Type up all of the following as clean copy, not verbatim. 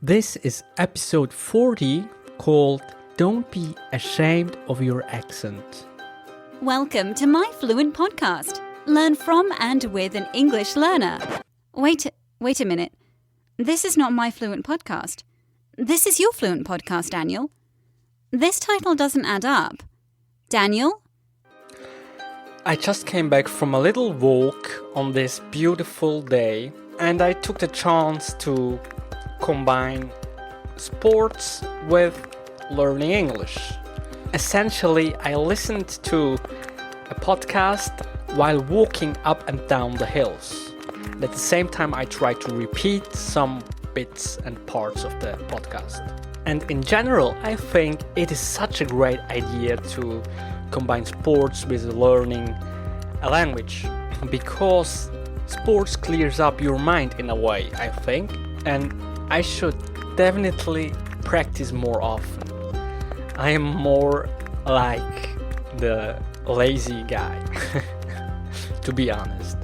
This is episode 40 called Don't Be Ashamed of Your Accent. Welcome to my Fluent podcast. Learn from and with an English learner. Wait a minute. This is not my Fluent podcast. This is your Fluent podcast, Daniel. This title doesn't add up. Daniel? I just came back from a little walk on this beautiful day and I took the chance to combine sports with learning English. Essentially, I listened to a podcast while walking up and down the hills. And at the same time, I tried to repeat some bits and parts of the podcast. And in general, I think it is such a great idea to combine sports with learning a language, because sports clears up your mind in a way, I think, and I should definitely practice more often. I am more like the lazy guy, to be honest.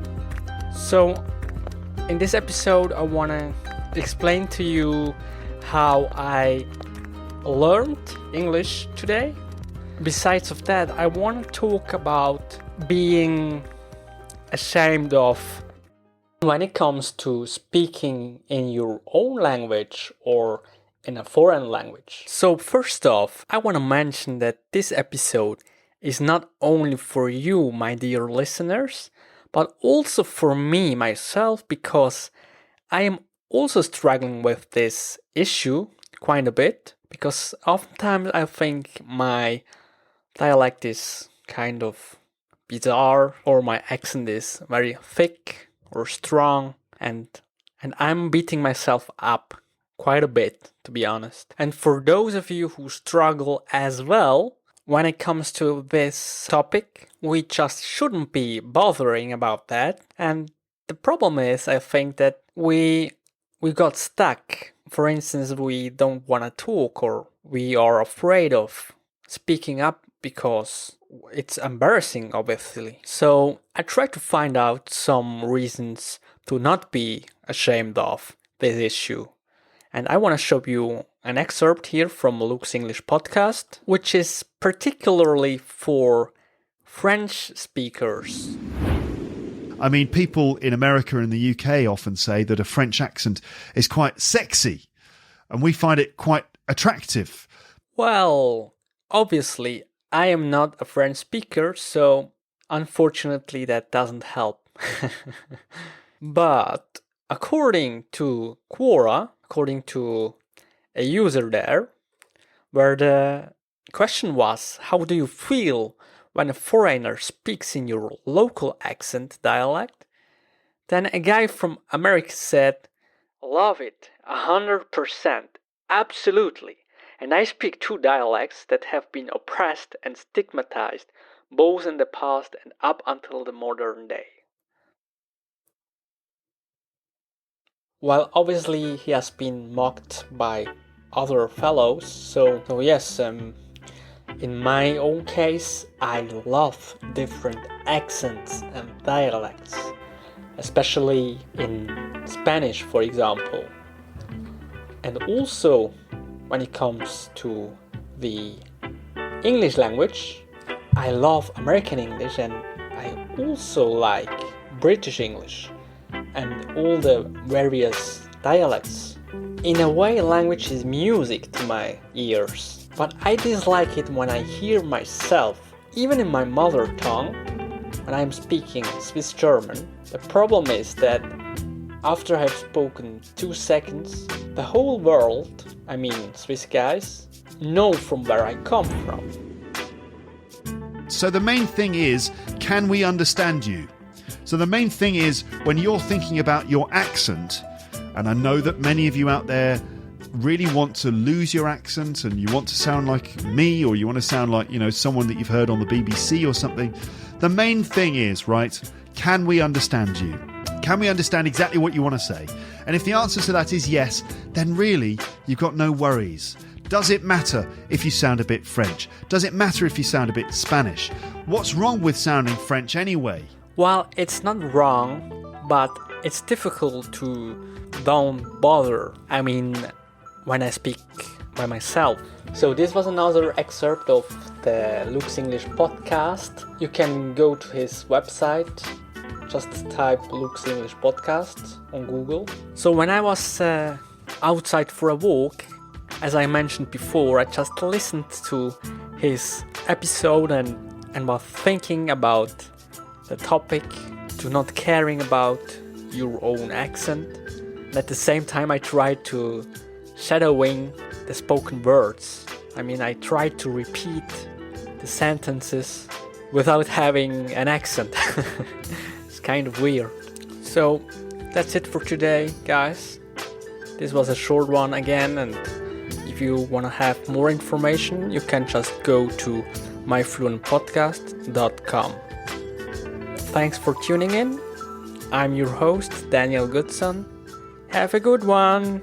So, in this episode, I want to explain to you how I learned English today. Besides of that, I want to talk about being ashamed of when it comes to speaking in your own language or in a foreign language. So first off, I want to mention that this episode is not only for you, my dear listeners, but also for me, myself, because I am also struggling with this issue quite a bit, because oftentimes I think my dialect is kind of bizarre or my accent is very thick or strong, and I'm beating myself up quite a bit, to be honest. And for those of you who struggle as well when it comes to this topic, we just shouldn't be bothering about that. And the problem is, I think that we got stuck. For instance, we don't want to talk, or we are afraid of speaking up because it's embarrassing, obviously. So I tried to find out some reasons to not be ashamed of this issue. And I want to show you an excerpt here from Luke's English podcast, which is particularly for French speakers. I mean, people in America and the UK often say that a French accent is quite sexy, and we find it quite attractive. Well, obviously, I am not a French speaker, so unfortunately that doesn't help. But according to Quora, according to a user there, where the question was, how do you feel when a foreigner speaks in your local accent dialect? Then a guy from America said, love it, 100%, absolutely. And I speak two dialects that have been oppressed and stigmatized both in the past and up until the modern day. Well, obviously he has been mocked by other fellows, so yes, in my own case, I love different accents and dialects, especially in Spanish, for example. And also, when it comes to the English language, I love American English, and I also like British English and all the various dialects. In a way, language is music to my ears, but I dislike it when I hear myself, even in my mother tongue, when I'm speaking Swiss German. The problem is that after I've spoken 2 seconds, the whole world, I mean Swiss guys, know from where I come from. So the main thing is, can we understand you? So the main thing is, when you're thinking about your accent, and I know that many of you out there really want to lose your accent and you want to sound like me, or you want to sound like, someone that you've heard on the BBC or something. The main thing is, right, can we understand you? Can we understand exactly what you want to say? And if the answer to that is yes, then really, you've got no worries. Does it matter if you sound a bit French? Does it matter if you sound a bit Spanish? What's wrong with sounding French anyway? Well, it's not wrong, but it's difficult to don't bother. I mean, when I speak by myself. So this was another excerpt of the Luke's English podcast. You can go to his website, just type Luke's English podcast on Google. So when I was outside for a walk, as I mentioned before, I just listened to his episode and was thinking about the topic, to not caring about your own accent. And at the same time I tried to shadowing the spoken words. I mean, I tried to repeat the sentences without having an accent. It's kind of weird. So that's it for today, guys. This was a short one again, and if you want to have more information, you can just go to myfluentpodcast.com. Thanks for tuning in. I'm your host, Daniel Goodson. Have a good one.